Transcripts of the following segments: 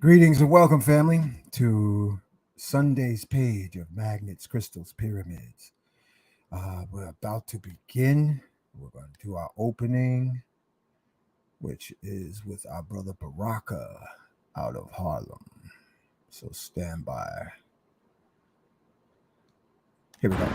Greetings and welcome, family, to Sunday's page of Magnets, Crystals, Pyramids. We're about to begin. We're going to do our opening, which is with our brother Baraka out of Harlem. So stand by. Here we go.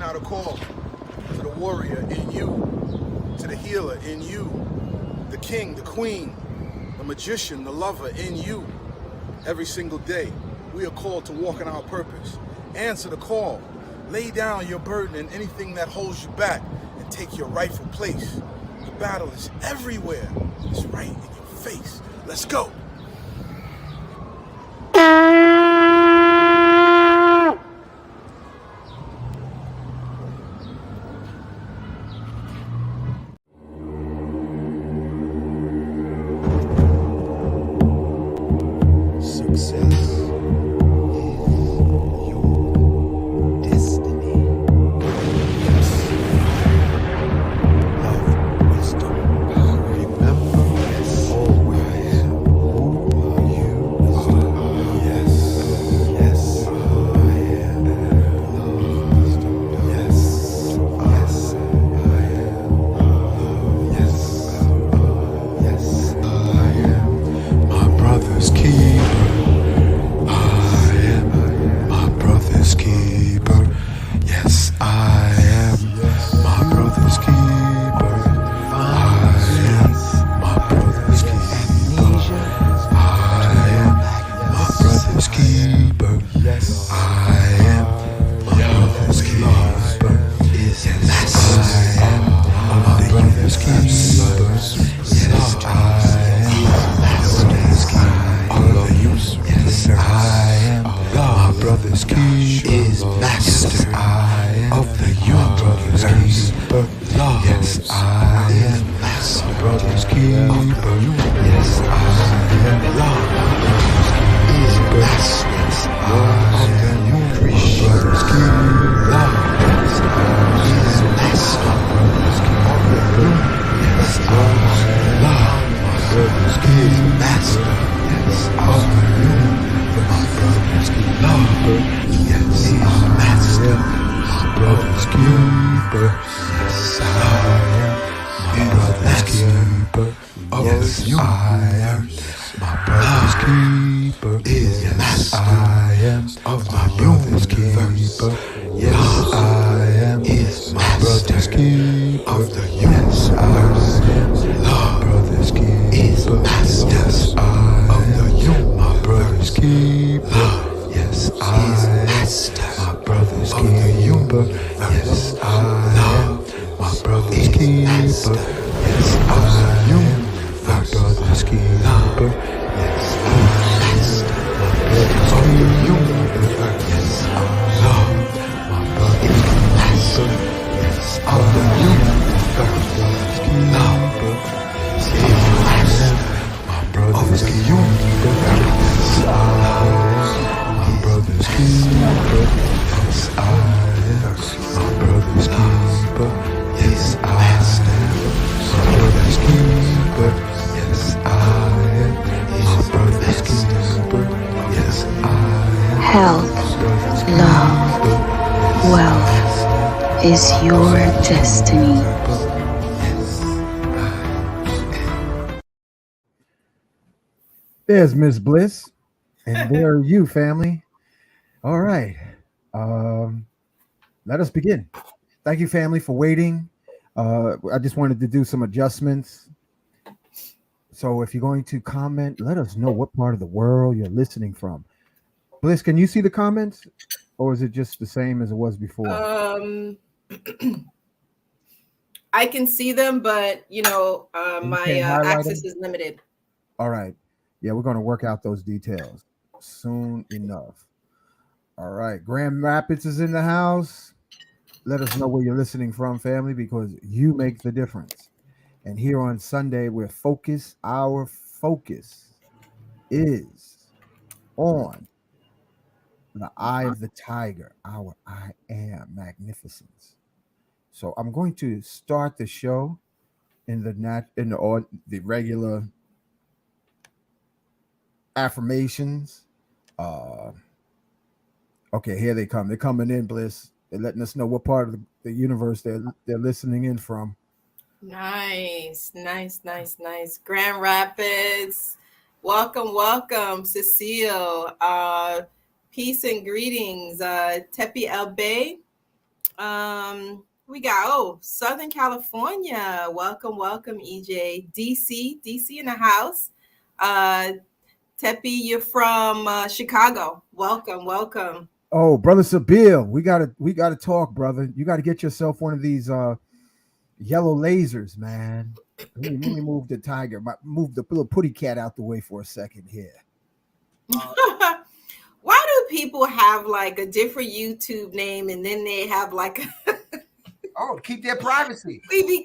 Out a call to the warrior in you, to the healer in you, the king, the queen, the magician, the lover in you. Every single day, we are called to walk in our purpose. Answer the call. Lay down your burden and anything that holds you back and take your rightful place. The battle is everywhere. It's right in your face. Let's go. Is your destiny. There's Miss Bliss, and there are you, family. All right. Let us begin. Thank you, family, for waiting. I just wanted to do some adjustments. So if you're going to comment, let us know what part of the world you're listening from. Bliss, can you see the comments? Or is it just the same as it was before? I can see them, but my access is limited. All right. Yeah, we're going to work out those details soon enough. All right. Grand Rapids is in the house. Let us know where you're listening from, family, because you make the difference. And here on Sunday, we're focused. Our focus is on the eye of the tiger, our I am magnificence. So I'm going to start the show in the regular affirmations. Uh, okay, here they come. They're coming in, Bliss. They're letting us know what part of the universe they're listening in from. Nice. Grand Rapids. Welcome, Cecile. Peace and greetings. Tepi El Bay. We got Southern California. Welcome, EJ. DC in the house. Tepi, you're from Chicago. Welcome. Oh, brother Sabil, we gotta talk, brother. You gotta get yourself one of these yellow lasers, man. Let me move the tiger. Move the little putty cat out the way for a second here. Why do people have like a different YouTube name and then they have like oh, keep their privacy. We be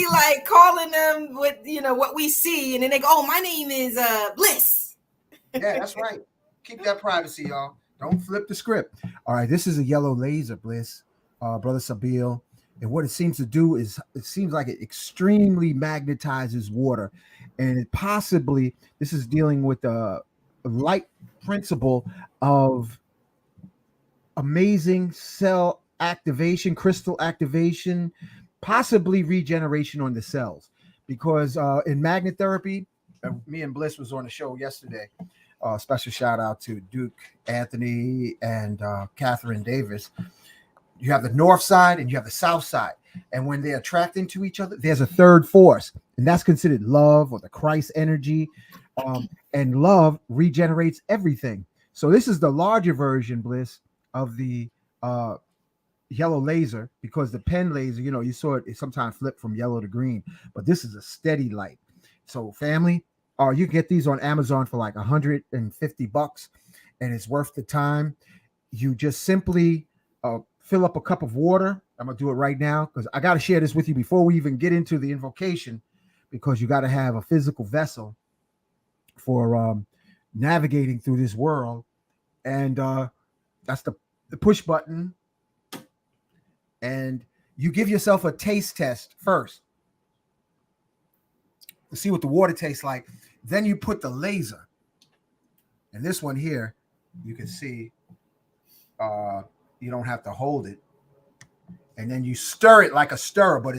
like calling them with what we see, and then they go, "Oh, my name is Bliss." Yeah, that's right. Keep that privacy, y'all. Don't flip the script. All right, this is a yellow laser, Bliss, brother Sabil. And what it seems to do is it seems like it extremely magnetizes water. And this is dealing with the light principle of amazing cell activation, crystal activation, possibly regeneration on the cells. Because in magnet therapy, me and Bliss was on a show yesterday. Special shout out to Duke Anthony and Catherine Davis. You have the north side and you have the south side. And when they attract into each other, there's a third force. And that's considered love or the Christ energy. And love regenerates everything. So this is the larger version, Bliss, of the yellow laser, because the pen laser, you saw it sometimes flip from yellow to green. But this is a steady light. So family, you get these on Amazon for like $150, and it's worth the time. You just simply fill up a cup of water. I'm gonna do it right now because I got to share this with you before we even get into the invocation, because you got to have a physical vessel for navigating through this world. And that's the push button. And you give yourself a taste test first to see what the water tastes like. Then you put the laser. And this one here, you can see you don't have to hold it. And then you stir it like a stirrer, but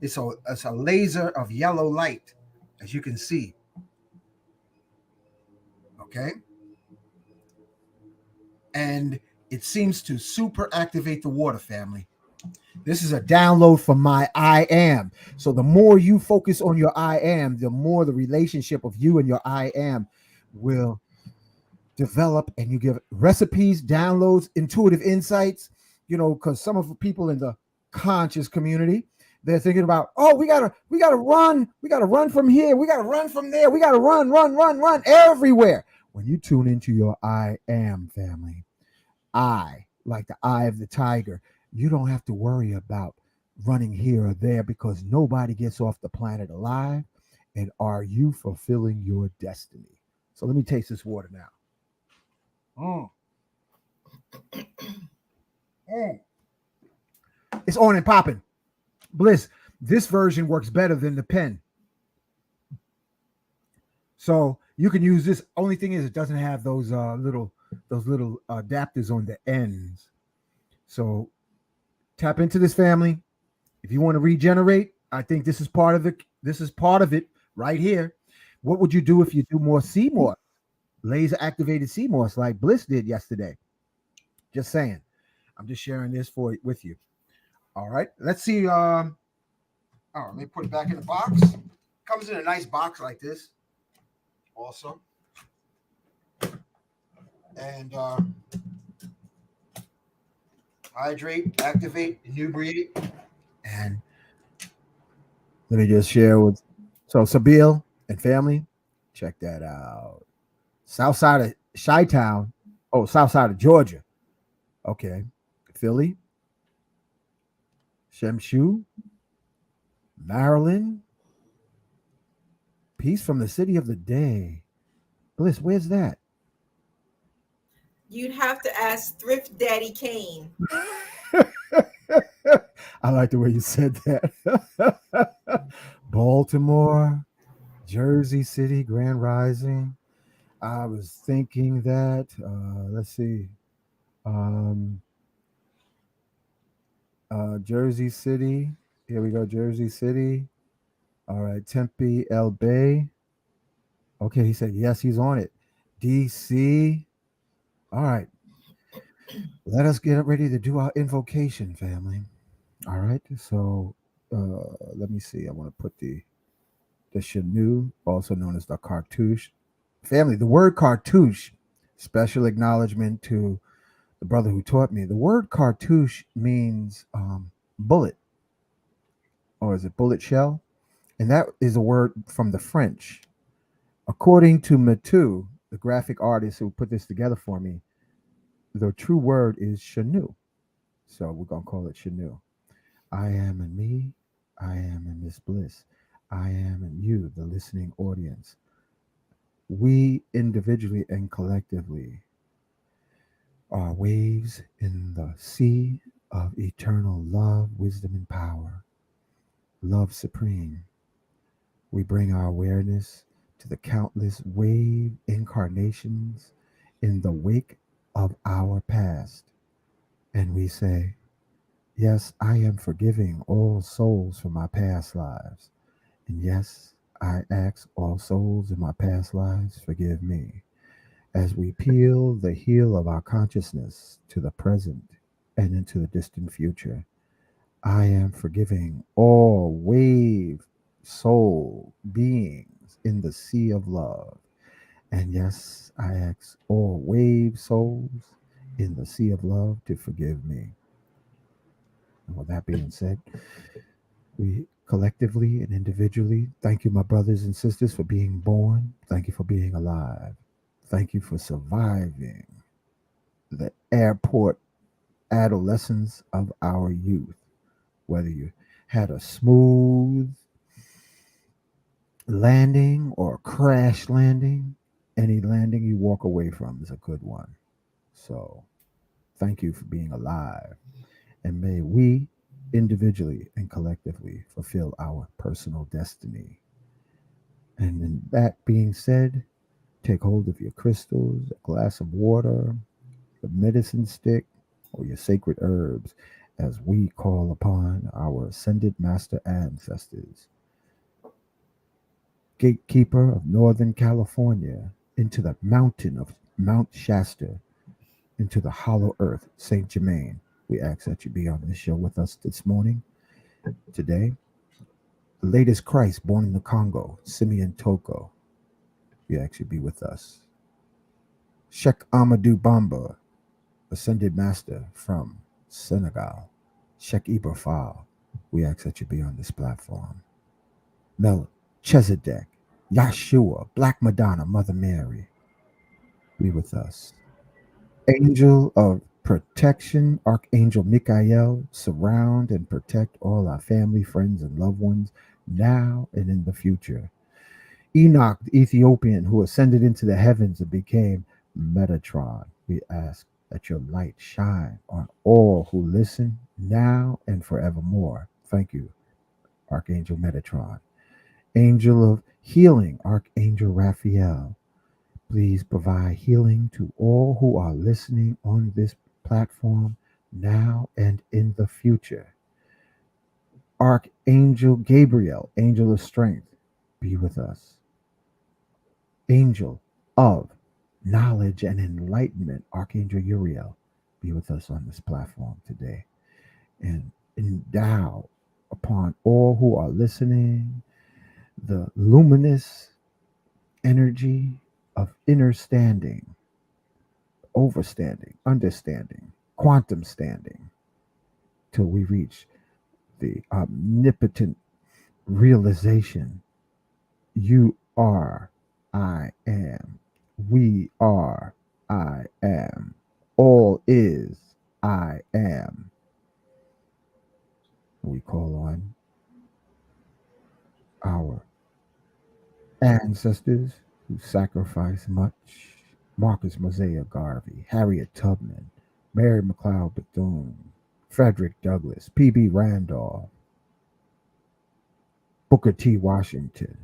it's a laser of yellow light, as you can see. Okay. And it seems to super activate the water, family. This is a download from my I am. So the more you focus on your I am, the more the relationship of you and your I am will develop, and you give recipes, downloads, intuitive insights, because some of the people in the conscious community, they're thinking about, we gotta run from here, we gotta run from there, we gotta run everywhere. When you tune into your I am, family, like the eye of the tiger, you don't have to worry about running here or there, because nobody gets off the planet alive. And are you fulfilling your destiny? So let me taste this water now. It's on and popping. Bliss, this version works better than the pen. So you can use this. Only thing is, it doesn't have those little adapters on the ends. So tap into this, family. If you want to regenerate, I think this is part of it. This is part of it right here. What would you do if you do more CMOS? Laser activated CMOS like Bliss did yesterday. Just saying. I'm just sharing this with you. All right. Let's see. Let me put it back in the box. Comes in a nice box like this. Also. And hydrate, activate, inebriate. And let me just share with Sabil and family. Check that out. South side of Chi-Town, Oh, south side of Georgia. Okay. Philly, Shemshu, Maryland. Peace from the city of the day. Bliss, where's that? You'd have to ask Thrift Daddy Kane. I like the way you said that. Baltimore, Jersey City, Grand Rising. I was thinking that. Let's see. Um, Jersey City. Here we go. Jersey City. All right. Tempe, El Bay. Okay. He said, yes, he's on it. DC. All right. Let us get ready to do our invocation, family. All right. So let me see. I want to put the Chanu, also known as the cartouche. Family, the word cartouche, special acknowledgement to the brother who taught me. The word cartouche means bullet, or is it bullet shell? And that is a word from the French. According to Matu, the graphic artist who put this together for me, the true word is Chanu. So we're going to call it Chanu. I am in me, I am in Miss Bliss, I am in you, the listening audience. We individually and collectively are waves in the sea of eternal love, wisdom, and power. Love supreme. We bring our awareness to the countless wave incarnations in the wake of our past. And we say, yes, I am forgiving all souls from my past lives. And yes, I ask all souls in my past lives, forgive me. As we peel the heel of our consciousness to the present and into the distant future, I am forgiving all wave soul beings in the sea of love. And yes, I ask all wave souls in the sea of love to forgive me. And with that being said, we collectively and individually thank you, my brothers and sisters, for being born. Thank you for being alive. Thank you for surviving the airport adolescence of our youth. Whether you had a smooth landing or a crash landing, any landing you walk away from is a good one. So thank you for being alive. And may we individually and collectively fulfill our personal destiny. And in that being said, take hold of your crystals, a glass of water, the medicine stick, or your sacred herbs as we call upon our ascended master ancestors. Gatekeeper of Northern California, into the mountain of Mount Shasta, into the hollow earth, Saint Germain. We ask that you be on this show with us this morning, today. The latest Christ born in the Congo, Simeon Toko. We ask you be with us. Sheikh Amadou Bamba, ascended master from Senegal, Sheikh Ibrahim. We ask that you be on this platform. Melchizedek, Yahshua, Black Madonna, Mother Mary, be with us. Angel of protection, Archangel Michael, surround and protect all our family, friends, and loved ones now and in the future. Enoch, the Ethiopian who ascended into the heavens and became Metatron, we ask that your light shine on all who listen now and forevermore. Thank you, Archangel Metatron. Angel of healing, Archangel Raphael, please provide healing to all who are listening on this platform now and in the future. Archangel Gabriel, angel of strength, be with us. Angel of knowledge and enlightenment, Archangel Uriel, be with us on this platform today. And endow upon all who are listening the luminous energy of inner standing, overstanding, understanding, quantum standing, till we reach the omnipotent realization you are, I am, we are, I am. All is I am. We call on our ancestors who sacrificed much. Marcus Mosiah Garvey, Harriet Tubman, Mary McLeod Bethune, Frederick Douglass, P.B. Randolph, Booker T. Washington.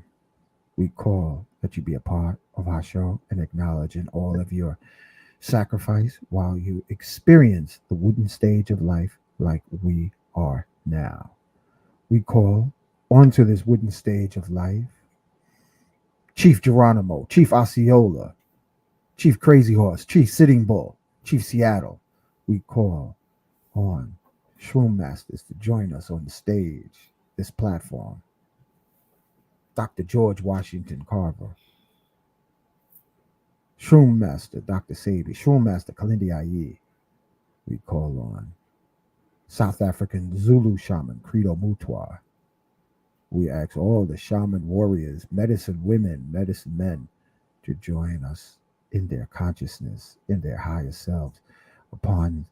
We call that you be a part of our show and acknowledging all of your sacrifice while you experience the wooden stage of life like we are now. We call onto this wooden stage of life Chief Geronimo, Chief Osceola, Chief Crazy Horse, Chief Sitting Bull, Chief Seattle. We call on Shroom Masters to join us on the stage, this platform. Dr. George Washington Carver, Shroom Master Dr. Sabi, Shroom Master Kalindi Aye. We call on South African Zulu shaman Credo Mutwa. We ask all the shaman warriors, medicine women, medicine men to join us in their consciousness, in their higher selves, upon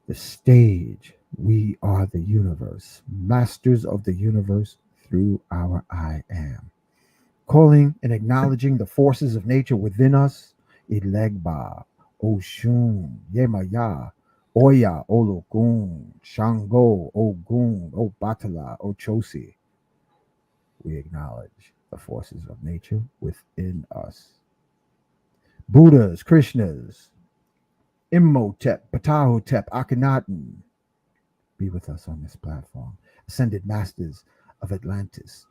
the stage. We are the universe, masters of the universe through our I am. Calling and acknowledging the forces of nature within us, Ilegba, Oshun, Yemaya, Oya, Ologun, Shango, Ogun, Obatala, Ochosi. We acknowledge the forces of nature within us. Buddhas, Krishnas, Imhotep, Ptahotep, Akhenaten, be with us on this platform. Ascended Masters of Atlantis,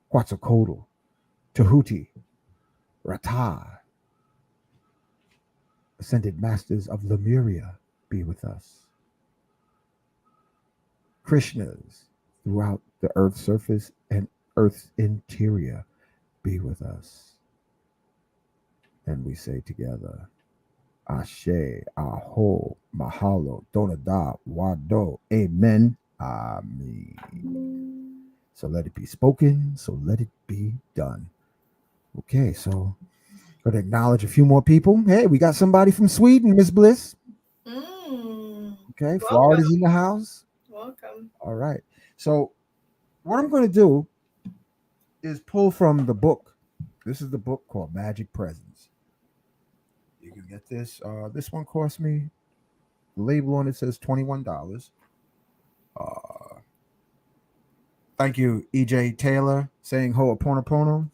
Quetzalcoatl, Tahuti, Ratah, Ascended Masters of Lemuria, be with us. Krishnas throughout the Earth's surface and Earth's interior, be with us. And we say together, Ashe, Aho, Mahalo, Donada, Wado, Amen, Amen. So let it be spoken, so let it be done. Okay, so going to acknowledge a few more people. Hey, we got somebody from Sweden, Miss Bliss. Okay, Florida's in the house. Welcome. All right. So what I'm going to do is pull from the book. This is the book called Magic Presence. You can get this. This one cost me, the label on it says $21. Thank you, EJ Taylor, saying Ho'oponopono.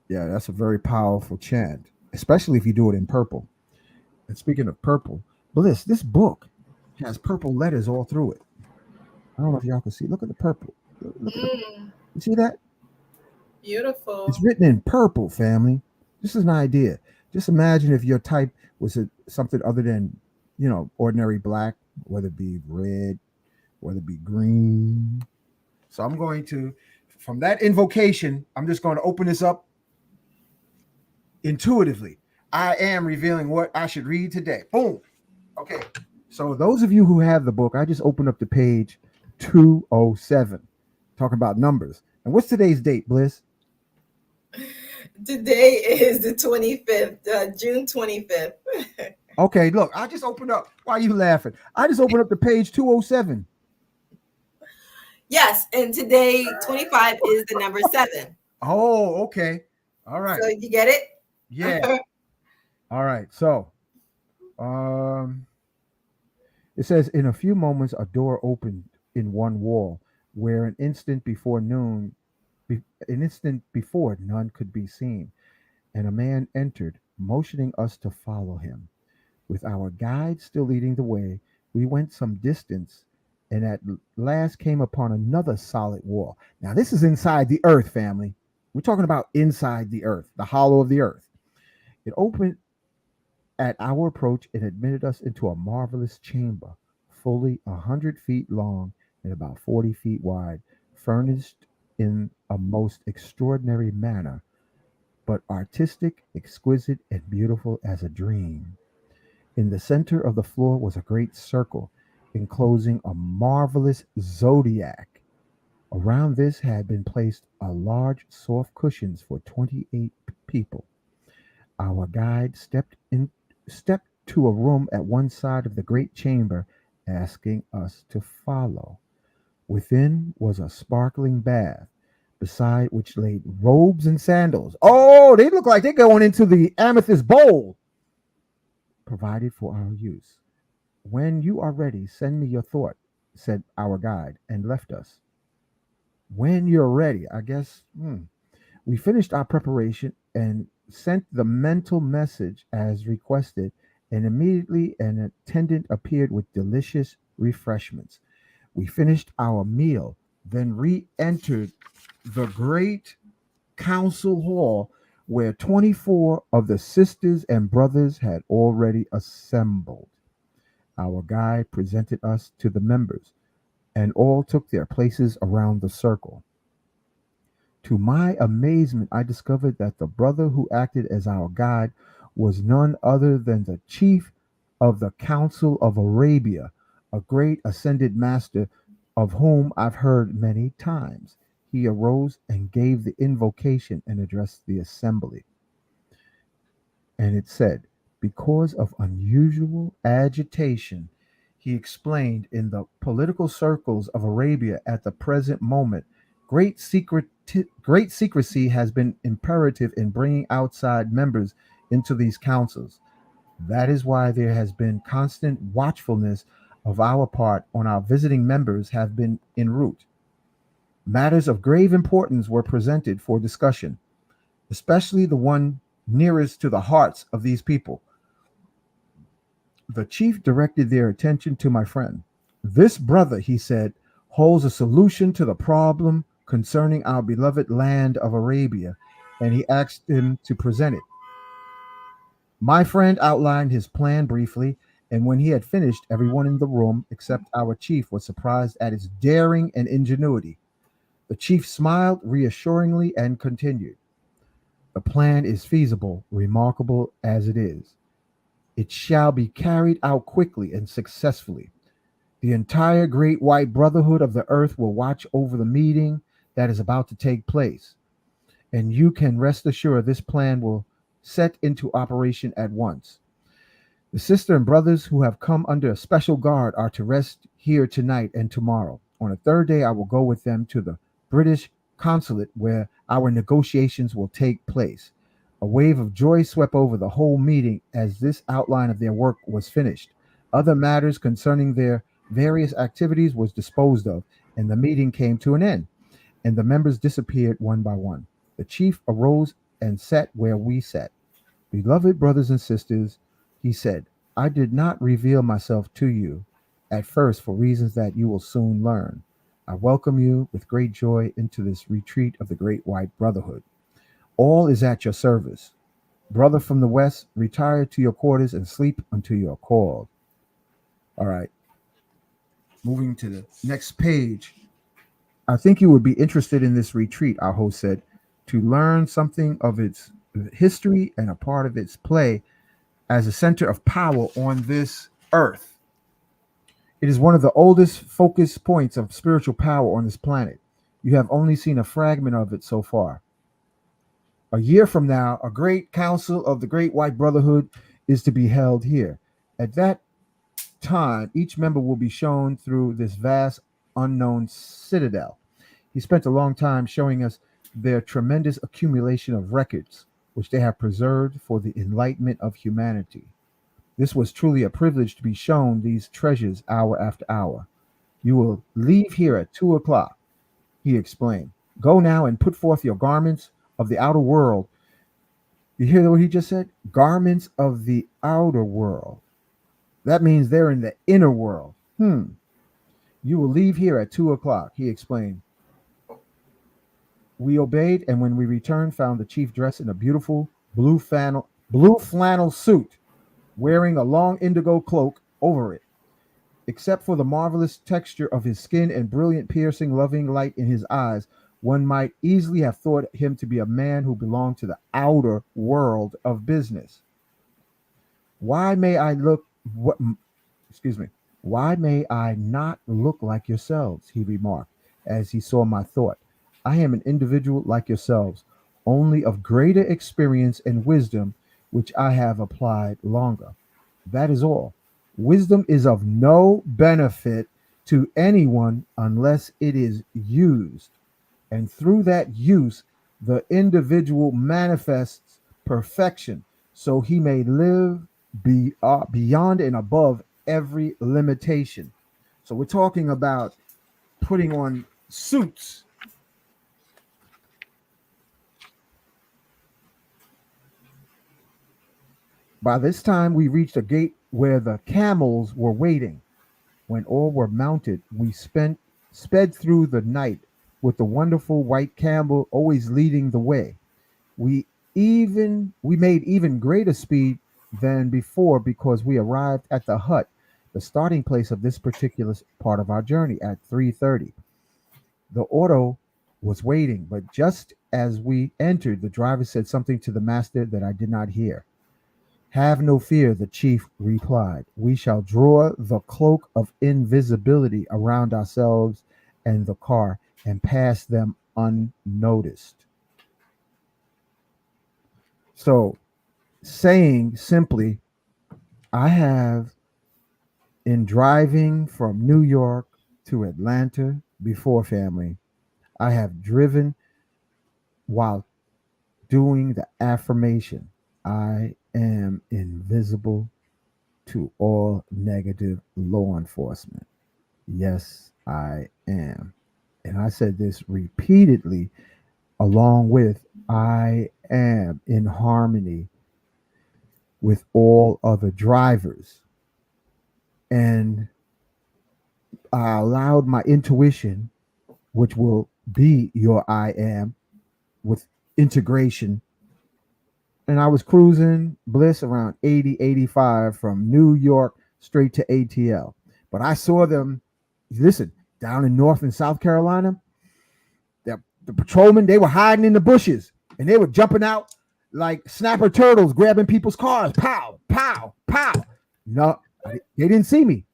Yeah, that's a very powerful chant, especially if you do it in purple. And speaking of purple, Bliss, this book has purple letters all through it. I don't know if y'all can see. Look at the purple. Look at you see that? Beautiful. It's written in purple, family. This is an idea. Just imagine if your type was something other than, ordinary black, whether it be red, whether it be green. So I'm going to, from that invocation, I'm just going to open this up intuitively. I am revealing what I should read today. Boom. Okay. So those of you who have the book, I just opened up the page 207, talking about numbers. And what's today's date, Bliss? Today is the 25th, June 25th. Okay, look, I just opened up. Why are you laughing? I just opened up the page 207. Yes, and today 25 is the number 7. Oh, okay. All right. So you get it? Yeah. All right. So, it says, in a few moments, a door opened in one wall, where an instant before none could be seen, and a man entered, motioning us to follow him. With our guide still leading the way, we went some distance and at last came upon another solid wall. Now, this is inside the earth, family. We're talking about inside the earth, the hollow of the earth. It opened at our approach and admitted us into a marvelous chamber, fully 100 feet long and about 40 feet wide, furnished in a most extraordinary manner, but artistic, exquisite, and beautiful as a dream. In the center of the floor was a great circle enclosing a marvelous zodiac. Around this had been placed a large soft cushions for 28 people. Our guide stepped to a room at one side of the great chamber, asking us to follow. Within was a sparkling bath, beside which lay robes and sandals. Oh, they look like they're going into the amethyst bowl provided for our use. When you are ready, send me your thought, said our guide, and left us. When you're ready, I guess. We finished our preparation and sent the mental message as requested, and immediately an attendant appeared with delicious refreshments. We finished our meal, then re entered the great council hall where 24 of the sisters and brothers had already assembled. Our guide presented us to the members, and all took their places around the circle. To my amazement, I discovered that the brother who acted as our guide was none other than the chief of the Council of Arabia, a great ascended master of whom I've heard many times. He arose and gave the invocation and addressed the assembly. And it said, because of unusual agitation, he explained, in the political circles of Arabia at the present moment, great secrecy has been imperative in bringing outside members into these councils. That is why there has been constant watchfulness of our part on our visiting members have been en route. Matters of grave importance were presented for discussion, especially the one nearest to the hearts of these people. The chief directed their attention to my friend. This brother, he said, holds a solution to the problem concerning our beloved land of Arabia, and he asked him to present it. My friend outlined his plan briefly, and when he had finished, everyone in the room, except our chief, was surprised at his daring and ingenuity. The chief smiled reassuringly and continued, the plan is feasible, remarkable as it is. It shall be carried out quickly and successfully. The entire great white brotherhood of the earth will watch over the meeting that is about to take place. And you can rest assured this plan will set into operation at once. The sister and brothers who have come under a special guard are to rest here tonight and tomorrow. On the third day, I will go with them to the British consulate where our negotiations will take place. A wave of joy swept over the whole meeting as this outline of their work was finished. Other matters concerning their various activities was disposed of, and the meeting came to an end, and the members disappeared one by one. The chief arose and sat where we sat. Beloved brothers and sisters, he said, I did not reveal myself to you at first for reasons that you will soon learn. I welcome you with great joy into this retreat of the Great White Brotherhood. All is at your service. Brother from the West, retire to your quarters and sleep until you are called. All right. Moving to the next page. I think you would be interested in this retreat, our host said, to learn something of its history and a part of its play as a center of power on this earth. It is one of the oldest focus points of spiritual power on this planet. You have only seen a fragment of it so far. A year from now, a great council of the Great White Brotherhood is to be held here. At that time, each member will be shown through this vast unknown citadel. He spent a long time showing us their tremendous accumulation of records, which they have preserved for the enlightenment of humanity. This was truly a privilege to be shown these treasures hour after hour. You will leave here at 2:00, he explained. Go now and put forth your garments of the outer world. You hear what he just said? Garments of the outer world. That means they're in the inner world. You will leave here at 2:00, he explained. We obeyed, and when we returned, found the chief dressed in a beautiful blue flannel suit, wearing a long indigo cloak over it. Except for the marvelous texture of his skin and brilliant, piercing, loving light in his eyes, one might easily have thought him to be a man who belonged to the outer world of business. Why may I not look like yourselves? He remarked as he saw my thought. I am an individual like yourselves, only of greater experience and wisdom. which I have applied longer. That is all. Wisdom is of no benefit to anyone unless it is used. And through that use, the individual manifests perfection so he may live beyond and above every limitation. So we're talking about putting on suits. By this time, we reached a gate where the camels were waiting. When all were mounted, we sped through the night with the wonderful white camel always leading the way. We made even greater speed than before because we arrived at the hut, the starting place of this particular part of our journey, at 3:30. The auto was waiting, but just as we entered, the driver said something to the master that I did not hear. Have no fear, the chief replied. We shall draw the cloak of invisibility around ourselves and the car and pass them unnoticed. So, saying simply, I have, in driving from New York to Atlanta before family, I have driven while doing the affirmation, I am invisible to all negative law enforcement. Yes, I am. And I said this repeatedly, along with I am in harmony with all other drivers. And I allowed my intuition, which will be your I am, with integration. And I was cruising bliss around 80, 85 from New York straight to ATL. But I saw them, listen, down in North and South Carolina, the patrolmen, they were hiding in the bushes and they were jumping out like snapper turtles, grabbing people's cars. Pow, pow, pow. No, they didn't see me.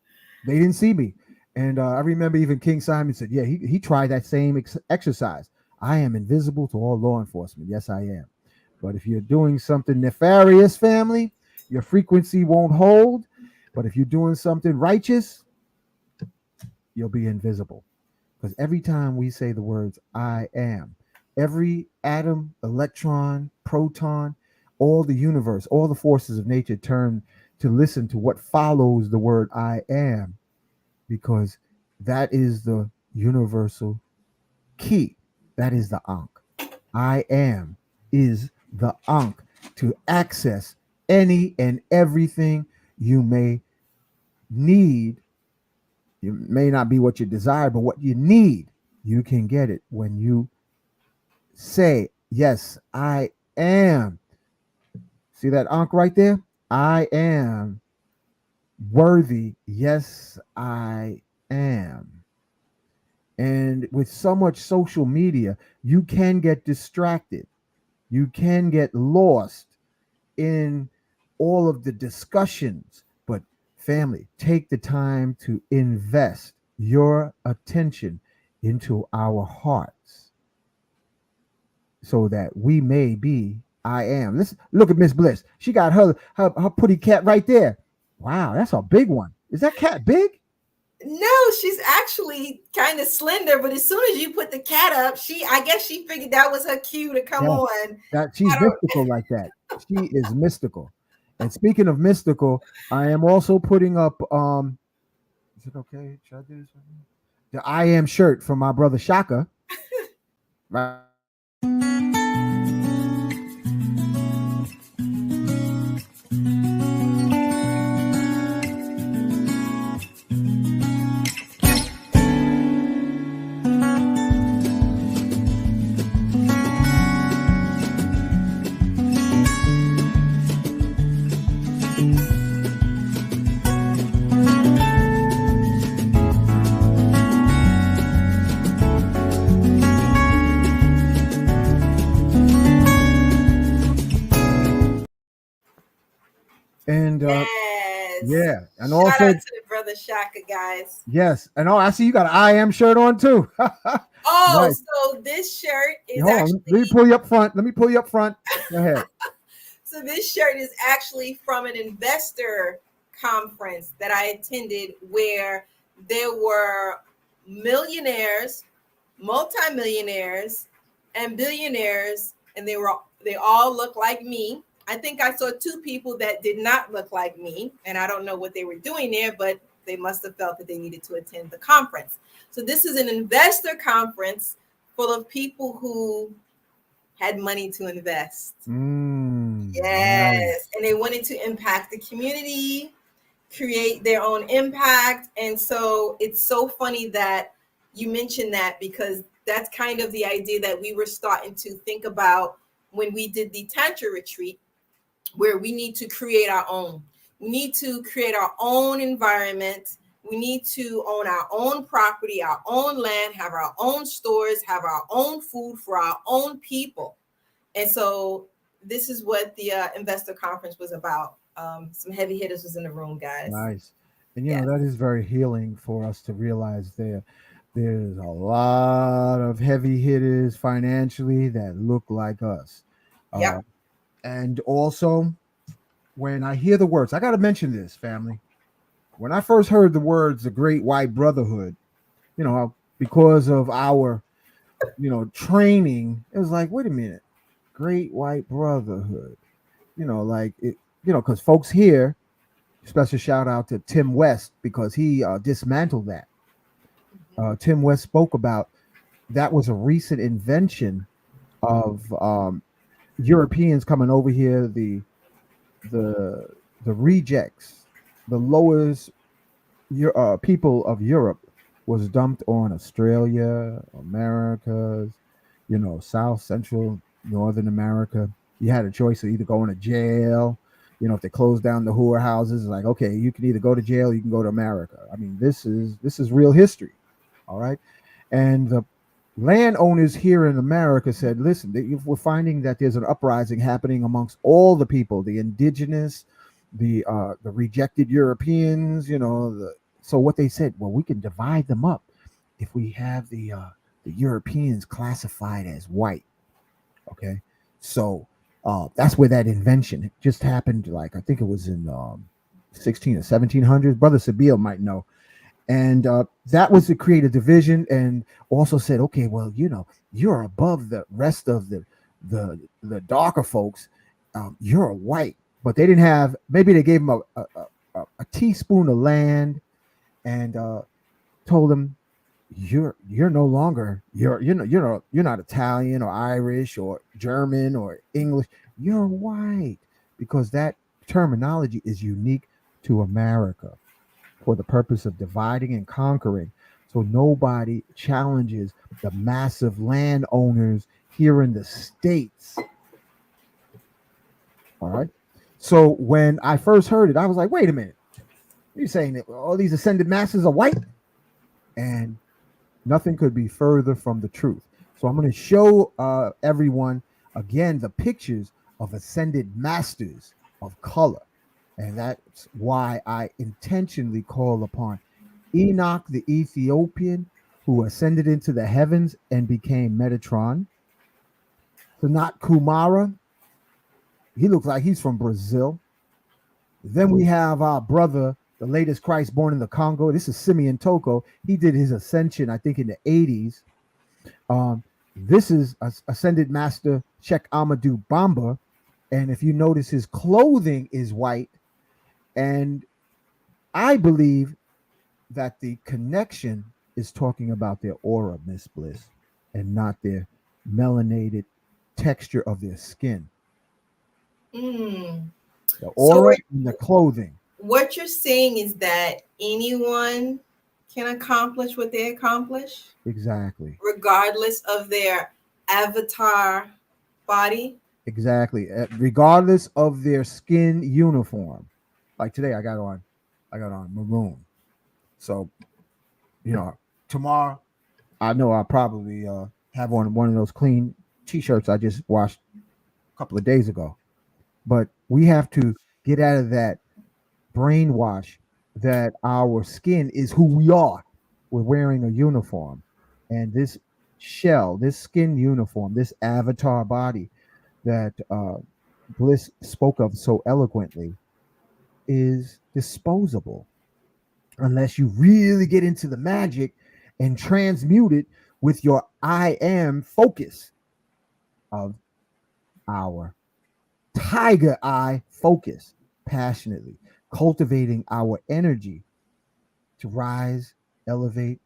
They didn't see me. And I remember even King Simon said, yeah, he tried that same exercise. I am invisible to all law enforcement. Yes, I am. But if you're doing something nefarious, family, your frequency won't hold. But if you're doing something righteous, you'll be invisible. Because every time we say the words I am, every atom, electron, proton, all the universe, all the forces of nature turn to listen to what follows the word I am, because that is the universal key. That is the Ankh. I am is the Ankh to access any and everything you may need. It may not be what you desire, but what you need, you can get it when you say, yes, I am. See that Ankh right there? I am worthy. Yes, I am. And with so much social media, you can get distracted. You can get lost in all of the discussions. But family, take the time to invest your attention into our hearts so that we may be I am. Let's look at Miss Bliss. She got her pretty cat right there. Wow, that's a big one. Is that cat big? No, she's actually kind of slender, but as soon as you put the cat up, I guess she figured that was her cue to come on. That she's mystical like that. She is mystical. And speaking of mystical, I am also putting up is it okay? Should I do this? The I am shirt from my brother Shaka. Right. And yes. Yeah, and shout also out to the brother Shaka, guys. Yes, and I see you got an I am shirt on too. Oh, nice. So this shirt is Hold on, actually. let me pull you up front. Go ahead. So this shirt is actually from an investor conference that I attended where there were millionaires, multimillionaires, and billionaires, and they all look like me. I think I saw two people that did not look like me, and I don't know what they were doing there, but they must have felt that they needed to attend the conference. So this is an investor conference full of people who had money to invest. Yes. Nice. And they wanted to impact the community, create their own impact. And so it's so funny that you mentioned that, because that's kind of the idea that we were starting to think about when we did the Tantra retreat, where we need to create our own. We need to create our own environment. We need to own our own property, our own land, have our own stores, have our own food for our own people. And so this is what the investor conference was about. Some heavy hitters was in the room, guys. Nice. And you know, that is very healing for us to realize there's a lot of heavy hitters financially that look like us. Yeah. And also, when I hear the words, I got to mention this, family. When I first heard the words, the Great White Brotherhood, you know, because of our, training, it was like, wait a minute, Great White Brotherhood, like it, because folks here, special shout out to Tim West, because he dismantled that. Tim West spoke about that was a recent invention of Europeans coming over here, the rejects, the lowest people of Europe was dumped on Australia, Americas, South, Central, Northern America. You had a choice of either going to jail, if they closed down the whorehouses, it's like, okay, you can either go to jail, or you can go to America. I mean, this is real history, all right? And the landowners here in America said, listen, we're finding that there's an uprising happening amongst all the people, the indigenous, the rejected Europeans, so what they said, well, we can divide them up if we have the Europeans classified as white. Okay, so that's where that invention just happened. Like I think it was in 16 or 1700s. Brother Sabille might know. And that was to create a division, and also said, okay, well, you're above the rest of the darker folks. You're a white, but they didn't have. Maybe they gave them a teaspoon of land, and told them, you're no longer you're not Italian or Irish or German or English. You're white, because that terminology is unique to America, for the purpose of dividing and conquering. So nobody challenges the massive landowners here in the States. All right. So when I first heard it, I was like, wait a minute. You're saying that all these ascended masters are white? And nothing could be further from the truth. So I'm going to show everyone again the pictures of ascended masters of color. And that's why I intentionally call upon Enoch the Ethiopian, who ascended into the heavens and became Metatron. Sanat Kumara, he looks like he's from Brazil. Then we have our brother, the latest Christ born in the Congo. This is Simeon Toko. He did his ascension, I think, in the 80s. This is Ascended Master Sheikh Amadou Bamba. And if you notice, his clothing is white. And I believe that the connection is talking about their aura, Miss Bliss, and not their melanated texture of their skin. Mm. The aura and the clothing. What you're saying is that anyone can accomplish what they accomplish? Exactly. Regardless of their avatar body? Exactly. Regardless of their skin uniform. Like today I got on maroon. So, tomorrow I know I'll probably have on one of those clean t-shirts I just washed a couple of days ago. But we have to get out of that brainwash that our skin is who we are. We're wearing a uniform. And this shell, this skin uniform, this avatar body that Bliss spoke of so eloquently is disposable unless you really get into the magic and transmute it with your I am focus of our tiger eye focus passionately, cultivating our energy to rise, elevate,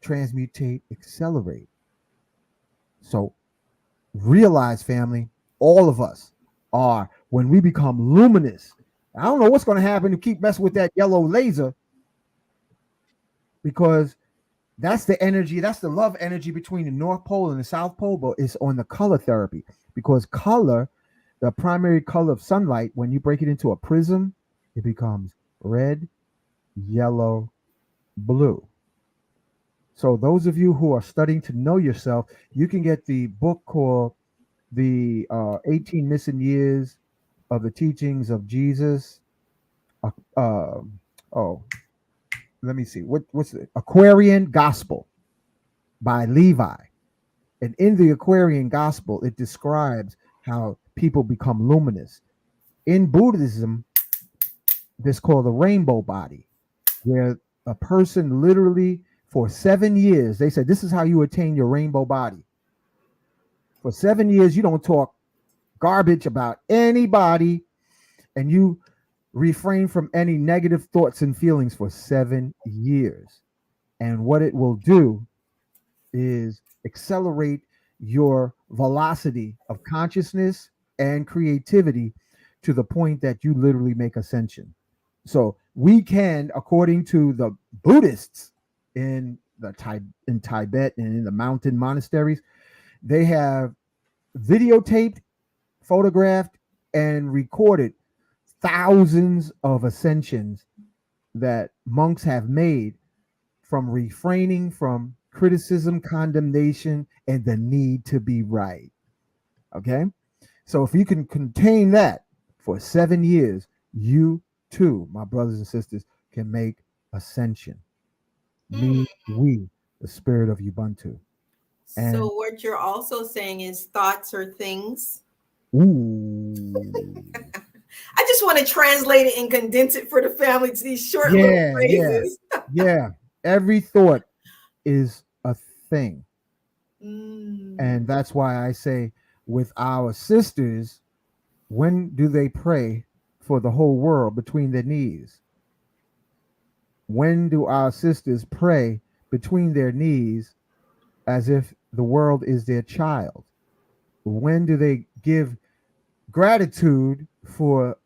transmutate, accelerate. So realize, family, all of us are, when we become luminous. I don't know what's going to happen to keep messing with that yellow laser, because that's the energy, that's the love energy between the North Pole and the South Pole, but it's on the color therapy. Because color, the primary color of sunlight, when you break it into a prism, it becomes red, yellow, blue. So those of you who are studying to know yourself, you can get the book called The 18 Missing Years of the Teachings of Jesus. Uh, uh, oh, let me see. What's the Aquarian Gospel by Levi. And in the Aquarian Gospel, it describes how people become luminous. In Buddhism, this called the rainbow body, where a person literally for 7 years, they said this is how you attain your rainbow body. For 7 years, you don't talk garbage about anybody, and you refrain from any negative thoughts and feelings for 7 years. And what it will do is accelerate your velocity of consciousness and creativity to the point that you literally make ascension. So we can, according to the Buddhists in in Tibet and in the mountain monasteries, they have videotaped, photographed, and recorded thousands of ascensions that monks have made from refraining from criticism, condemnation, and the need to be right. Okay? So if you can contain that for 7 years, you too, my brothers and sisters, can make ascension. We, the spirit of Ubuntu. And so what you're also saying is thoughts are things. ooh. I just want to translate it and condense it for the family to these short little phrases. Yeah. Every thought is a thing. And that's why I say, with our sisters, when do they pray for the whole world between their knees? When do our sisters pray between their knees as if the world is their child? When do they give gratitude for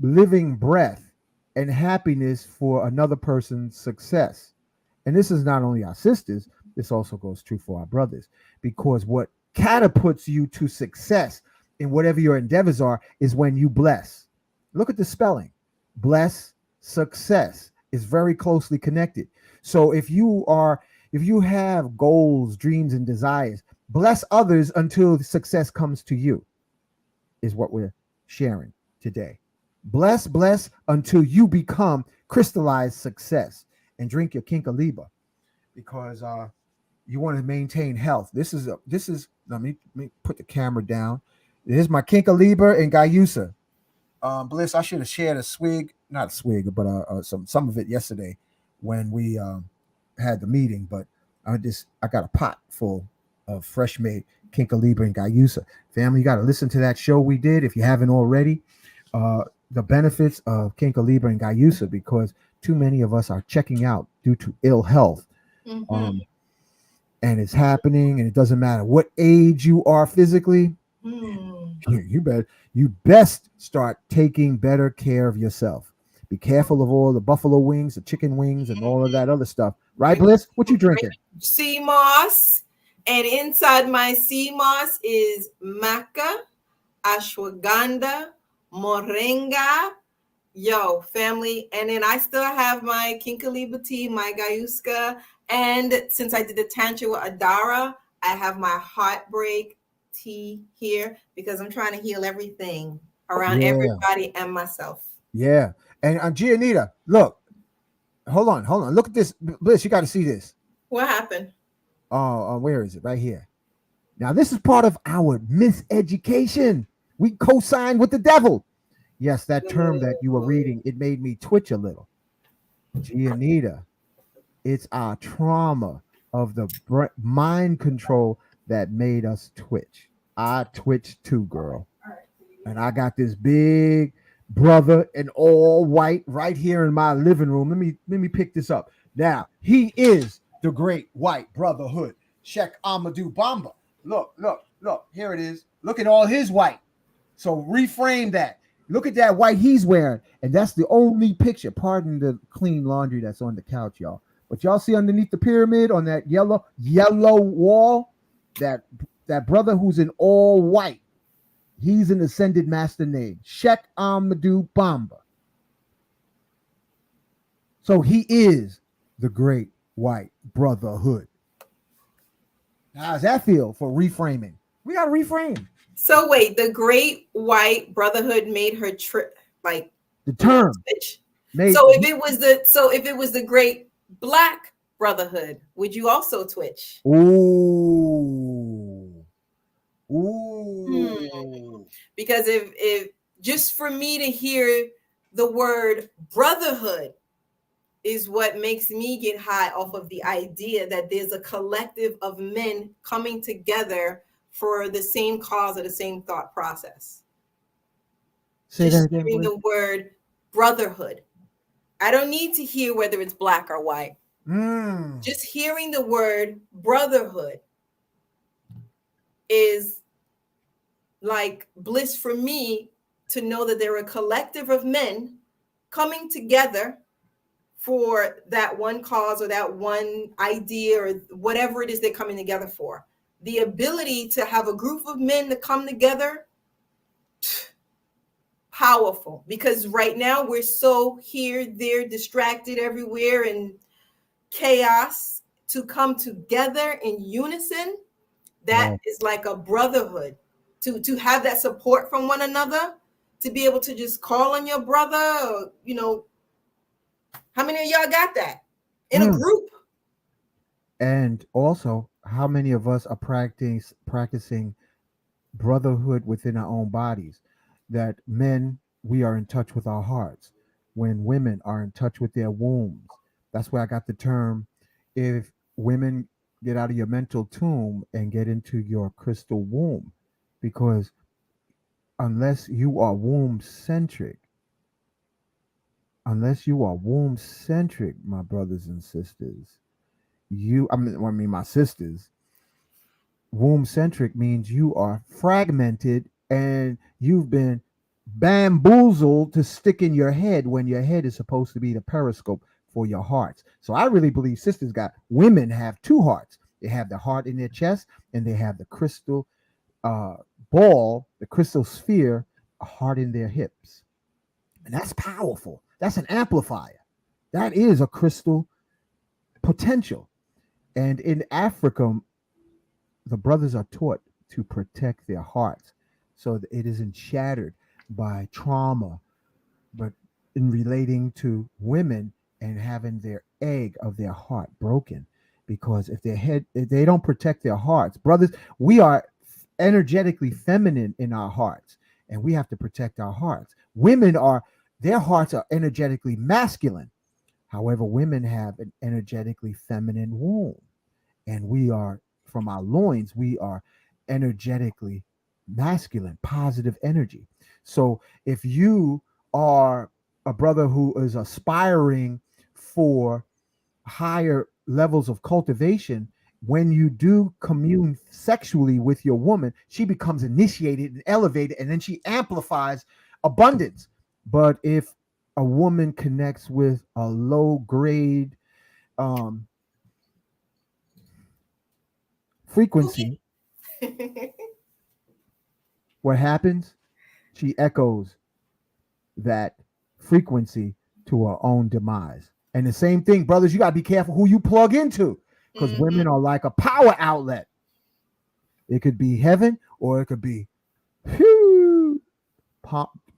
living breath and happiness for another person's success? And this is not only our sisters, this also goes true for our brothers, because what catapults you to success in whatever your endeavors are is when you bless. Look at the spelling. Bless, success is very closely connected. So if you have goals, dreams, and desires, bless others until success comes to you, is what we're sharing today. Bless until you become crystallized success. And drink your Kinkaliba, because you want to maintain health. This is let me put the camera down. Here's my Kinkaliba and Gayusa. Bliss, I should have shared a swig, not a swig, but some of it yesterday when we had the meeting. But I got a pot full of fresh made Kinkaliba and Gayusa. Family, you got to listen to that show we did if you haven't already. The benefits of Kinkaliba and Gayusa, because too many of us are checking out due to ill health. And it's happening, and it doesn't matter what age you are physically. You best start taking better care of yourself. Be careful of all the buffalo wings, the chicken wings, and all of that other stuff. Right, Bliss? What you drinking? Sea moss. And inside my sea moss is maca, ashwagandha, moringa. Yo, family. And then I still have my Kinkaliba tea, my Gayuska. And since I did the Tantra with Adara, I have my heartbreak tea here because I'm trying to heal everything around everybody and myself. Yeah. And Gianita, look. Hold on. Look at this. Bliss, you got to see this. What happened? Oh, where is it? Right here. Now, this is part of our miseducation. We co-signed with the devil. Yes, that term that you were reading, it made me twitch a little. Gianita, it's our trauma of the mind control that made us twitch. I twitched too, girl. And I got this big brother in all white right here in my living room. Let me pick this up. Now, he is the great white brotherhood. Sheikh Amadou Bamba. Look. Here it is. Look at all his white. So reframe that. Look at that white he's wearing. And that's the only picture. Pardon the clean laundry that's on the couch, y'all. But y'all see underneath the pyramid on that yellow wall, that brother who's in all white. He's an ascended master name, Sheikh Amadou Bamba. So he is the great white brotherhood. How does that feel for reframing? We got to reframe. So wait, the great white brotherhood made her like the term. So if it was the great black brotherhood, would you also twitch? Ooh. Because if just for me to hear the word brotherhood is what makes me get high off of the idea that there's a collective of men coming together for the same cause or the same thought process. Say just that again, hearing the word brotherhood. I don't need to hear whether it's black or white. Just hearing the word brotherhood is like bliss for me to know that there are a collective of men coming together for that one cause or that one idea or whatever it is they're coming together for. The ability to have a group of men to come together, powerful, because right now we're so here, there, distracted everywhere and chaos. To come together in unison, that is like a brotherhood. To have that support from one another, to be able to just call on your brother, or, you know, how many of y'all got that in a group? And also, how many of us are practicing brotherhood within our own bodies? That men, we are in touch with our hearts, when women are in touch with their wombs. That's where I got the term, if women get out of your mental tomb and get into your crystal womb, because unless you are womb centric, my brothers and sisters, my sisters, womb centric means you are fragmented and you've been bamboozled to stick in your head when your head is supposed to be the periscope for your hearts. So I really believe women have two hearts. They have the heart in their chest and they have the crystal ball, the crystal sphere, a heart in their hips. And that's powerful. That's an amplifier. That is a crystal potential. And in Africa, the brothers are taught to protect their hearts so that it isn't shattered by trauma, but in relating to women and having their egg of their heart broken. Because if they don't protect their hearts, brothers, we are energetically feminine in our hearts, and we have to protect our hearts. Their hearts are energetically masculine. However, women have an energetically feminine womb, and we are, from our loins, we are energetically masculine, positive energy. So if you are a brother who is aspiring for higher levels of cultivation, when you do commune sexually with your woman, she becomes initiated and elevated, and then she amplifies abundance. But if a woman connects with a low grade frequency, what happens? She echoes that frequency to her own demise. And the same thing, brothers, you got to be careful who you plug into, because women are like a power outlet. It could be heaven or it could be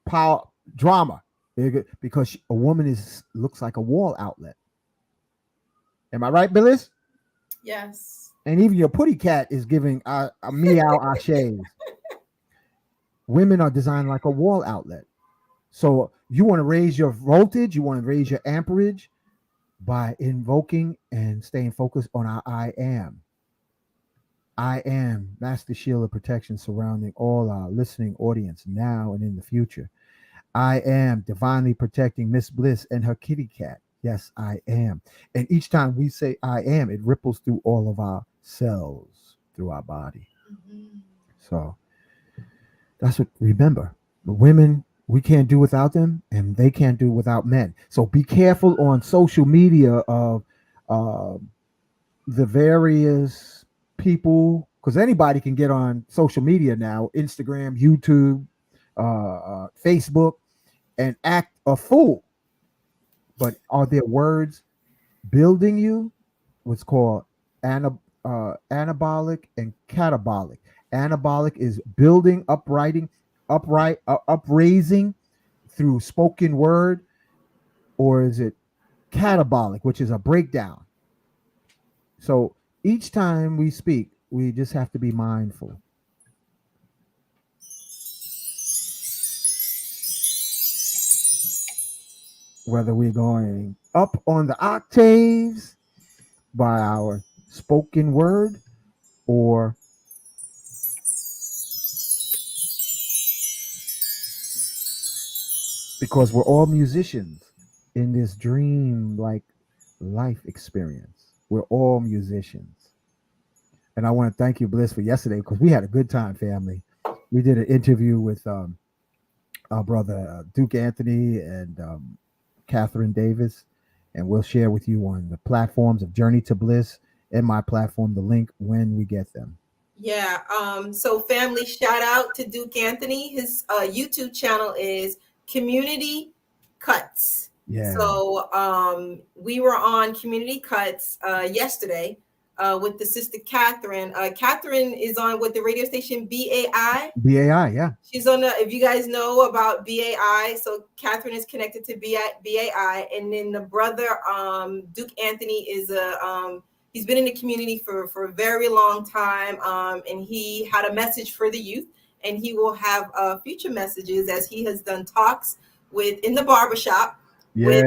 power drama, because a woman looks like a wall outlet. Am I right, Billis? Yes. And even your putty cat is giving a meow ashes. Women are designed like a wall outlet. So you want to raise your voltage, you want to raise your amperage by invoking and staying focused on our I am. I am Master Shield of protection surrounding all our listening audience now and in the future. I am divinely protecting Miss Bliss and her kitty cat. Yes, I am. And each time we say I am, it ripples through all of our cells, through our body. Mhm. So that's what, remember, the women, we can't do without them, and they can't do without men. So be careful on social media of uh, the various people, because anybody can get on social media now, Instagram, YouTube, Facebook, and act a fool. But are their words building you? What's called anabolic and catabolic. Anabolic is building, upraising through spoken word, or is it catabolic, which is a breakdown? So each time we speak, we just have to be mindful. Whether we're going up on the octaves by our spoken word, or because we're all musicians in this dream like life experience. We're all musicians. And I want to thank you, Bliss, for yesterday, because we had a good time, family. We did an interview with our brother Duke Anthony and Catherine Davis, and we'll share with you on the platforms of Journey to Bliss and my platform the link when we get them. Yeah. So family, shout out to Duke Anthony. His YouTube channel is Community Cuts. Yeah. So we were on Community Cuts yesterday with the sister Catherine. Catherine is on with the radio station BAI. BAI, yeah. She's on the, if you guys know about BAI, so Catherine is connected to BAI, and then the brother Duke Anthony is a he's been in the community for a very long time, and he had a message for the youth, and he will have future messages as he has done talks with in the barbershop with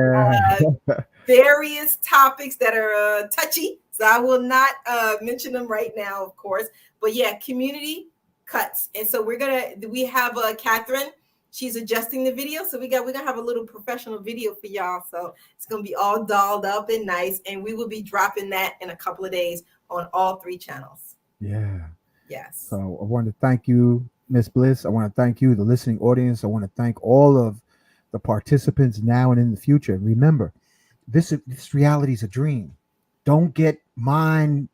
various topics that are touchy. So I will not mention them right now, of course. But yeah, Community Cuts. And so we have Catherine. She's adjusting the video. So we're gonna have a little professional video for y'all. So it's gonna be all dolled up and nice. And we will be dropping that in a couple of days on all 3 channels. Yeah. Yes. So I want to thank you, Miss Bliss. I want to thank you, the listening audience. I want to thank all of the participants now and in the future. And remember, this reality is a dream. Don't get mind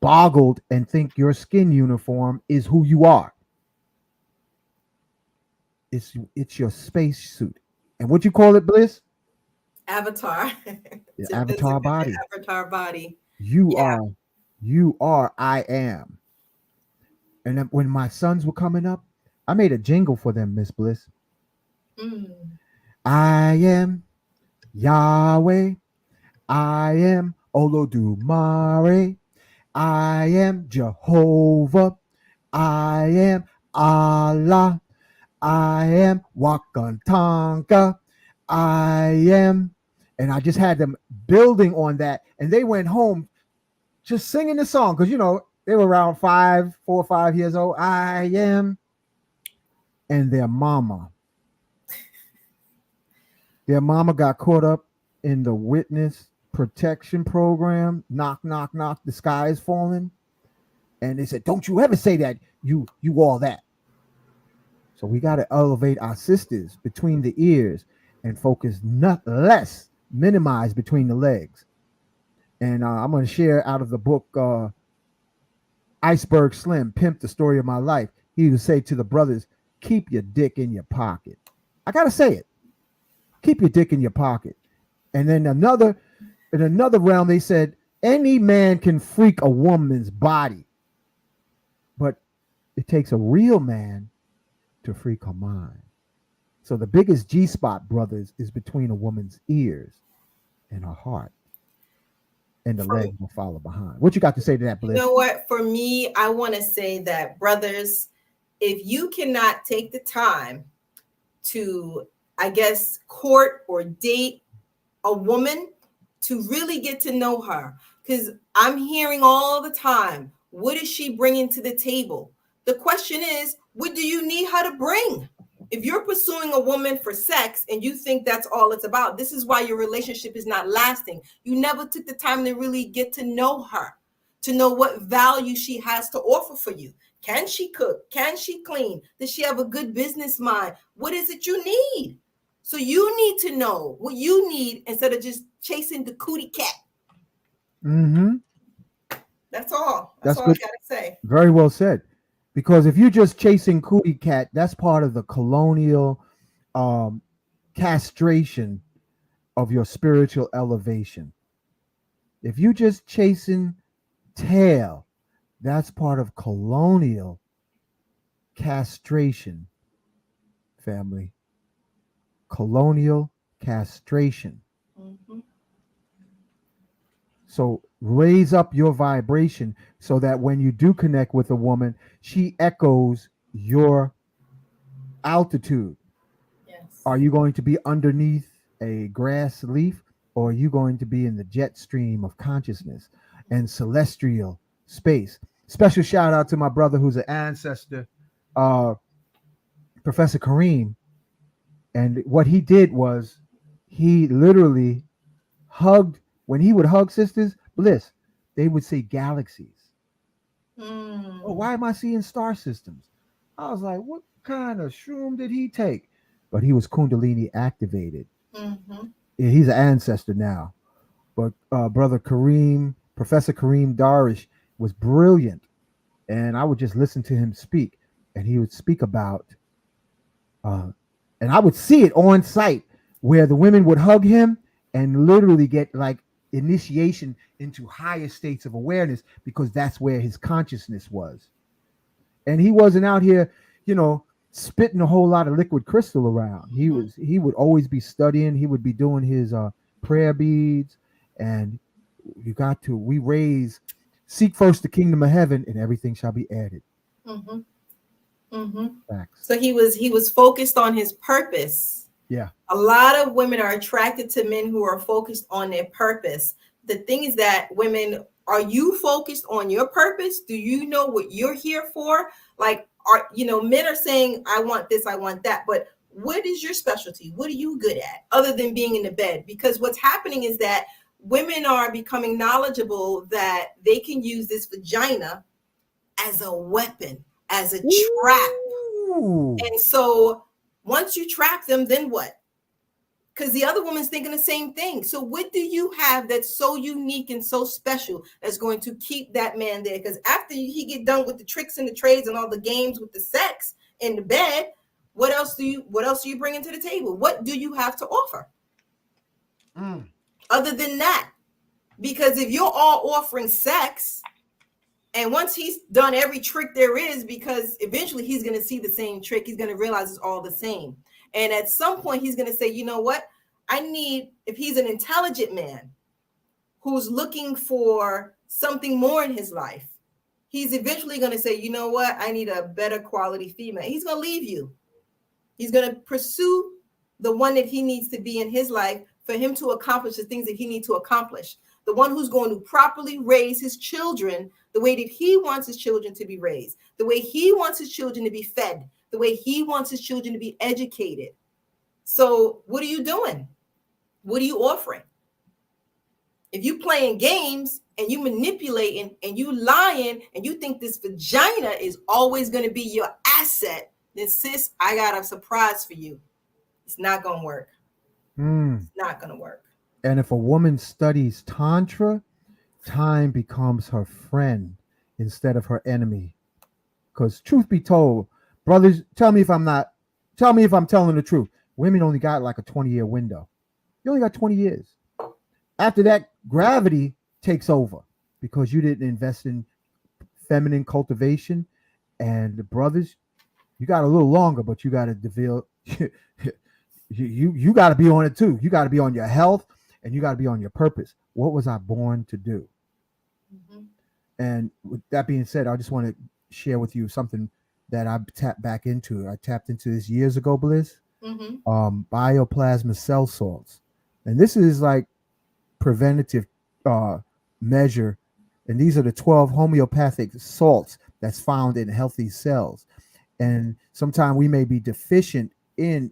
boggled and think your skin uniform is who you are. It's your space suit. And what you call it, Bliss? Avatar. Your avatar body. Avatar body. You are I am. And then when my sons were coming up, I made a jingle for them, Miss Bliss. I am Yahweh. I am Olodumare. I am Jehovah. I am Allah. I am Wakantanka. I am. And I just had them building on that. And they went home just singing the song because, they were around 4 or 5 years old. I am. And their mama got caught up in the witness protection program. Knock, knock, knock. The sky is falling. And they said, don't you ever say that. You all that. So we got to elevate our sisters between the ears and focus not less, minimize between the legs. And I'm going to share out of the book, Iceberg Slim, Pimp, the Story of My Life. He would say to the brothers, keep your dick in your pocket. I got to say it. Keep your dick in your pocket. And then in another realm, they said, any man can freak a woman's body, but it takes a real man to freak her mind. So the biggest G-spot, brothers, is between a woman's ears and her heart. And the leg will follow behind. What you got to say to that, Bliss? You know what? For me, I want to say that, brothers, if you cannot take the time to, I guess, court or date a woman to really get to know her, because I'm hearing all the time, what is she bringing to the table? The question is, what do you need her to bring? If you're pursuing a woman for sex and you think that's all it's about, this is why your relationship is not lasting. You never took the time to really get to know her, to know what value she has to offer for you. Can she cook? Can she clean? Does she have a good business mind? What is it you need? So you need to know what you need instead of just chasing the cootie cat. Mm-hmm. That's all. That's all good. I gotta say. Very well said. Because if you're just chasing cootie cat, that's part of the colonial castration of your spiritual elevation. If you just chasing tail, that's part of colonial castration, family. Colonial castration. Mm-hmm. So raise up your vibration so that when you do connect with a woman, she echoes your altitude. Yes. Are you going to be underneath a grass leaf, or are you going to be in the jet stream of consciousness and celestial space? Special shout out to my brother who's an ancestor, Professor Kareem. And what he did was he literally hugged, when he would hug Sisters Bliss, they would say galaxies. Oh, why am I seeing star systems? I was like, what kind of shroom did he take? But he was Kundalini activated. Mm-hmm. Yeah, he's an ancestor now. But brother Kareem, Professor Kareem Darish, was brilliant. And I would just listen to him speak. And he would speak about, and I would see it on site where the women would hug him and literally get like initiation into higher states of awareness, because that's where his consciousness was. And he wasn't out here, spitting a whole lot of liquid crystal around. He would always be studying. He would be doing his prayer beads. And seek first the kingdom of heaven, and everything shall be added. Mm-hmm. Mm-hmm. Facts. So he was focused on his purpose. Yeah. A lot of women are attracted to men who are focused on their purpose. The thing is that women, are you focused on your purpose? Do you know what you're here for? Like, men are saying, I want this, I want that. But what is your specialty? What are you good at other than being in the bed? Because what's happening is that women are becoming knowledgeable that they can use this vagina as a weapon, as a trap. Ooh. And so once you trap them, then what? Because the other woman's thinking the same thing. So what do you have that's so unique and so special that's going to keep that man there? Because after he get done with the tricks and the trades and all the games with the sex in the bed, what else do you bring to the table? What do you have to offer? Other than that? Because if you're all offering sex, and once he's done every trick there is, because eventually he's going to see the same trick, he's going to realize it's all the same. And at some point, he's going to say, you know what? If he's an intelligent man who's looking for something more in his life, he's eventually going to say, you know what? I need a better quality female. He's going to leave you. He's going to pursue the one that he needs to be in his life for him to accomplish the things that he needs to accomplish. The one who's going to properly raise his children the way that he wants his children to be raised, the way he wants his children to be fed, the way he wants his children to be educated. So what are you doing? What are you offering? If you playing games and you manipulating and you lying and you think this vagina is always going to be your asset, then sis, I got a surprise for you. It's not going to work. It's not going to work. And if a woman studies Tantra, time becomes her friend instead of her enemy. Because truth be told, brothers, tell me if I'm telling the truth. Women only got like a 20-year window. You only got 20 years. After that, gravity takes over because you didn't invest in feminine cultivation. And the brothers, you got a little longer, but you got to develop. You got to be on it too. You got to be on your health, and you got to be on your purpose. What was I born to do? And with that being said, I just want to share with you something that I tapped back into. I tapped into this years ago, Bliss. Mm-hmm. Bioplasma cell salts, and this is like preventative uh, measure, and these are the 12 homeopathic salts that's found in healthy cells. And sometimes we may be deficient in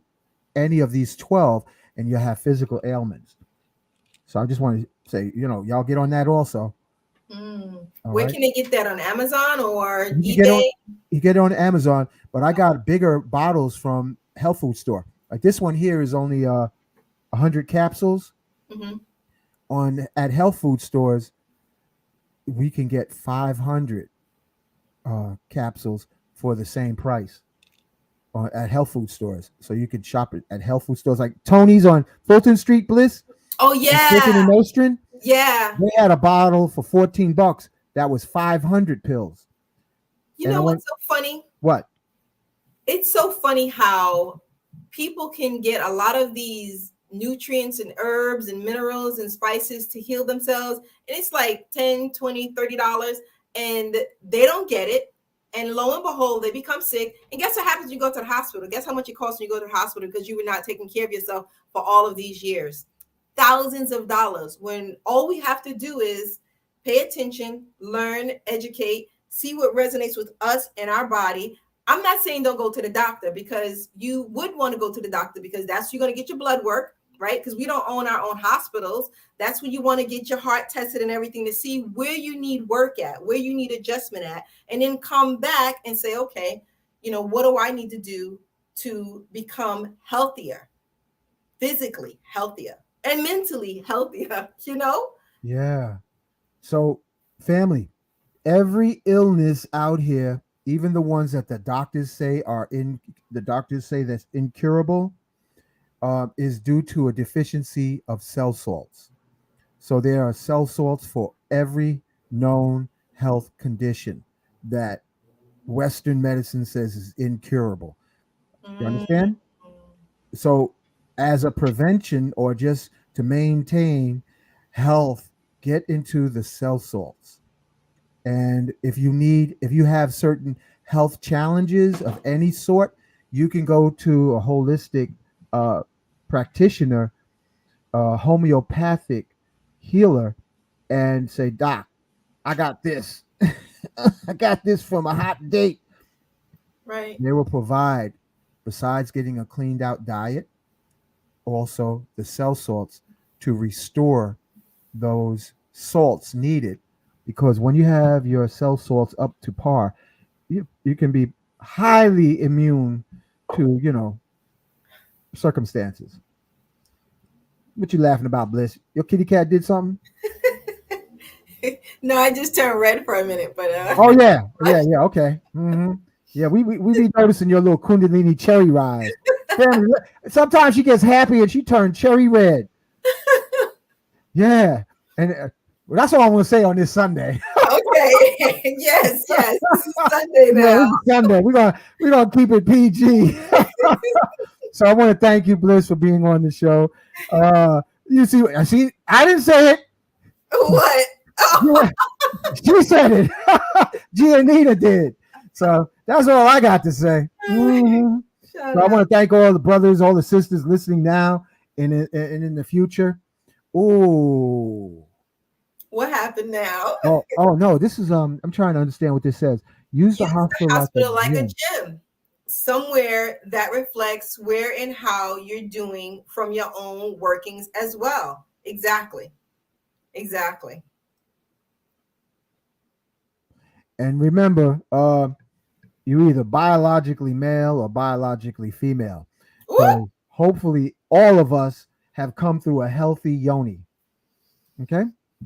any of these 12, and you have physical ailments. So I just want to say, y'all get on that also. All Where right. can they get that, on Amazon or You can eBay? get it on Amazon, but I got bigger bottles from health food store. Like this one here is only 100 capsules. Mm-hmm. On at health food stores, we can get 500 capsules for the same price at health food stores. So you can shop it at health food stores like Tony's on Fulton Street, Bliss. Oh And yeah, Nostrand. yeah. They had a bottle for $14 that was 500 pills. You And know I went, what's so funny? what? It's so funny how people can get a lot of these nutrients and herbs and minerals and spices to heal themselves, and it's like 10, 20, $30, and they don't get it, and lo and behold they become sick. And guess what happens when you go to the hospital? Guess how much it costs when you go to the hospital because you were not taking care of yourself for all of these years? Thousands of dollars, when all we have to do is pay attention, learn, educate, see what resonates with us and our body. I'm not saying don't go to the doctor, because you would want to go to the doctor because that's where you're going to get your blood work, right? Because we don't own our own hospitals. That's when you want to get your heart tested and everything to see where you need work at, where you need adjustment at, and then come back and say, okay, what do I need to do to become healthier, physically healthier and mentally healthier, Yeah. So, family, every illness out here, even the ones that the doctors say that's incurable, is due to a deficiency of cell salts. So there are cell salts for every known health condition that Western medicine says is incurable. You Mm-hmm. understand? So, as a prevention or just to maintain health, get into the cell salts. And if you have certain health challenges of any sort, you can go to a holistic uh, practitioner, homeopathic healer, and say, Doc, I got this. I got this from a hot date. Right. They will provide, besides getting a cleaned out diet, also the cell salts to restore those salts needed. Because when you have your cell salts up to par, you can be highly immune to, circumstances. What you laughing about, Bliss? Your kitty cat did something? No, I just turned red for a minute, but Oh yeah, okay. Yeah, we be noticing your little Kundalini cherry rise. Family, sometimes she gets happy and she turns cherry red. Yeah, and well, that's all I want to say on this Sunday. okay. Yes, this is Sunday Yeah, now. it's Sunday. We're gonna keep it PG. So I want to thank you, Bliss, for being on the show. You see, I didn't say it. What? Oh. She said it. Gianita did. So that's all I got to say. Mm-hmm. So I want to thank all the brothers, all the sisters listening now and in the future. Ooh. What happened now? Oh no, this is I'm trying to understand what this says. Use the hospital like a gym. gym. Somewhere that reflects where and how you're doing from your own workings as well. Exactly. And remember, you're either biologically male or biologically female. So hopefully all of us have come through a healthy yoni. Okay?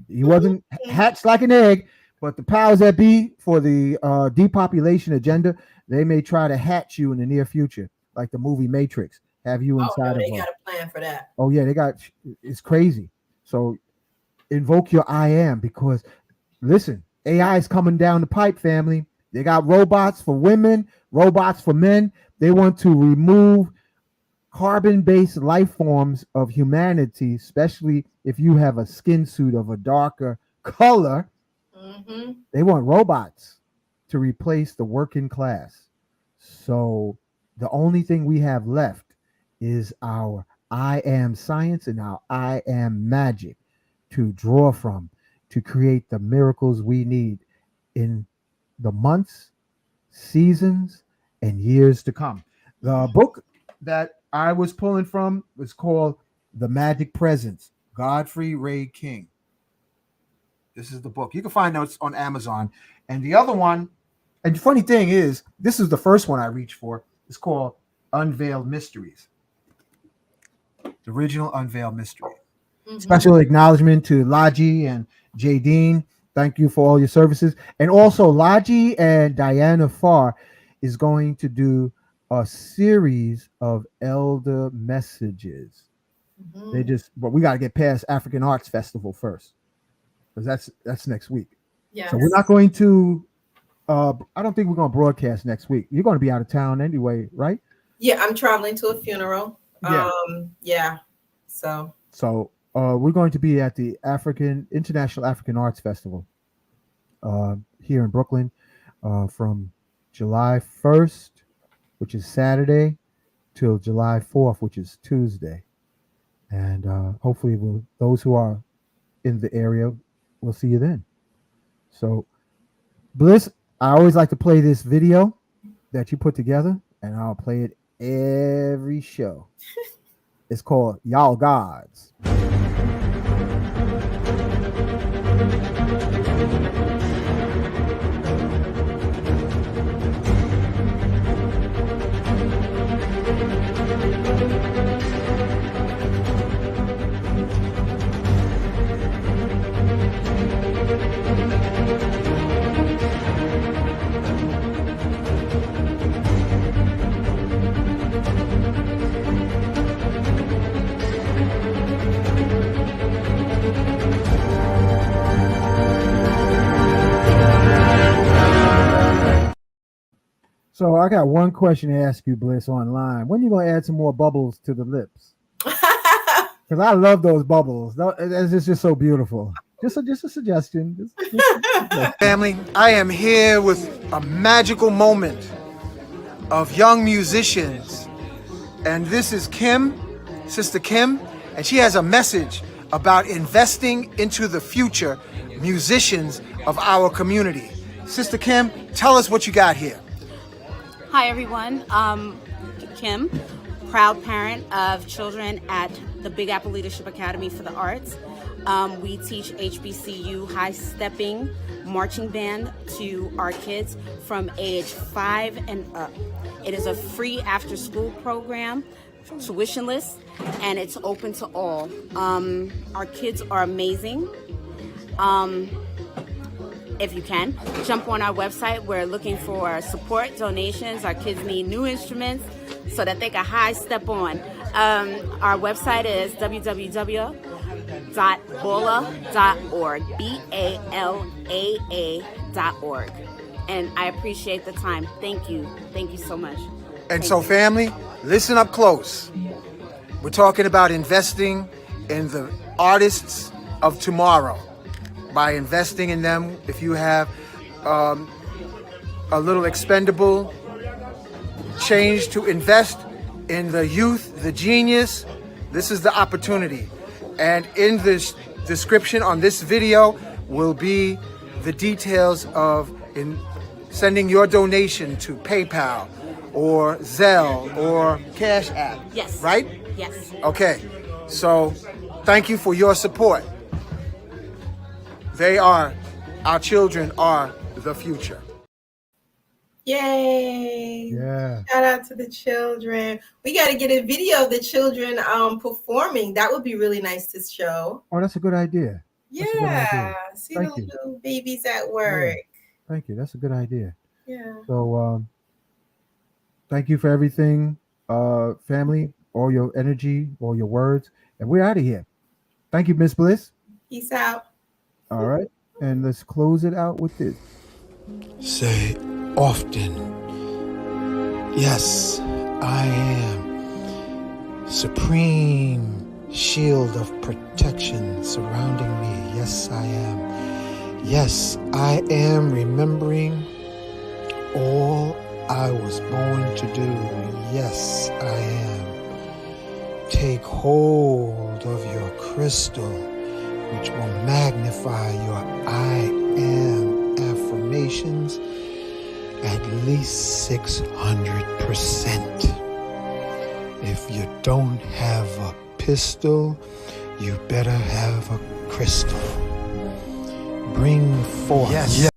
He wasn't hatched like an egg, but the powers that be for the depopulation agenda, they may try to hatch you in the near future, like the movie Matrix, have you inside of they them. got a plan for that. Oh yeah, it's crazy. So invoke your I am, because listen, AI is coming down the pipe, family. They got robots for women, robots for men. They want to remove carbon-based life forms of humanity, especially if you have a skin suit of a darker color. They want robots to replace the working class. So the only thing we have left is our I am science and our I am magic to draw from to create the miracles we need in the months, seasons, and years to come. The book that I was pulling from was called The Magic Presence, Godfrey Ray King. This is the book. You can find notes on Amazon. And the other one, and the funny thing is, this is the first one I reached for. It's called Unveiled Mysteries. The original Unveiled Mystery. Special acknowledgement to Laji and Jay Dean. Thank you for all your services. And also, Laji and Diana Farr is going to do a series of elder messages. But we got to get past African Arts Festival first, because that's next week. Yes. So we're not going to. I don't think we're going to broadcast next week. You're going to be out of town anyway, right? Yeah, I'm traveling to a funeral. Yeah. So we're going to be at the International African Arts Festival here in Brooklyn from July 1st, which is Saturday, till July 4th, which is Tuesday. And hopefully those who are in the area will see you then. So, Bliss, I always like to play this video that you put together, and I'll play it every show. It's called Y'all Gods. So I got one question to ask you, Bliss, online. When are you going to add some more bubbles to the lips? Because I love those bubbles. It's just so beautiful. Just a suggestion. Family, I am here with a magical moment of young musicians. And this is Kim, Sister Kim, and she has a message about investing into the future musicians of our community. Sister Kim, tell us what you got here. Hi everyone, Kim, proud parent of children at the Big Apple Leadership Academy for the Arts. We teach HBCU high-stepping marching band to our kids from age 5 and up. It is a free after-school program, tuitionless, and it's open to all. Our kids are amazing. If you can, jump on our website. We're looking for support, donations. Our kids need new instruments so that they can high step on. Our website is www.bola.org, BALAA.org. And I appreciate the time. Thank you. Thank you so much. And so, family, listen up close. We're talking about investing in the artists of tomorrow. By investing in them, if you have a little expendable change to invest in the youth, the genius, this is the opportunity. And in this description on this video will be the details of sending your donation to PayPal or Zelle or Cash App. Yes. Right? Yes. Okay. So thank you for your support. Our children are the future. Yay. Yeah. Shout out to the children. We got to get a video of the children performing. That would be really nice to show. Oh, that's a good idea. Yeah. See the little babies at work. Yeah. Thank you. That's a good idea. Yeah. So thank you for everything, family, all your energy, all your words. And we're out of here. Thank you, Miss Bliss. Peace out. All right. And let's close it out with this. Say often, yes, I am. Supreme shield of protection surrounding me. Yes, I am. Yes, I am remembering all I was born to do. Yes, I am. Take hold of your crystal, which will magnify your I am affirmations at least 600%. If you don't have a pistol, you better have a crystal. Bring forth. Yes.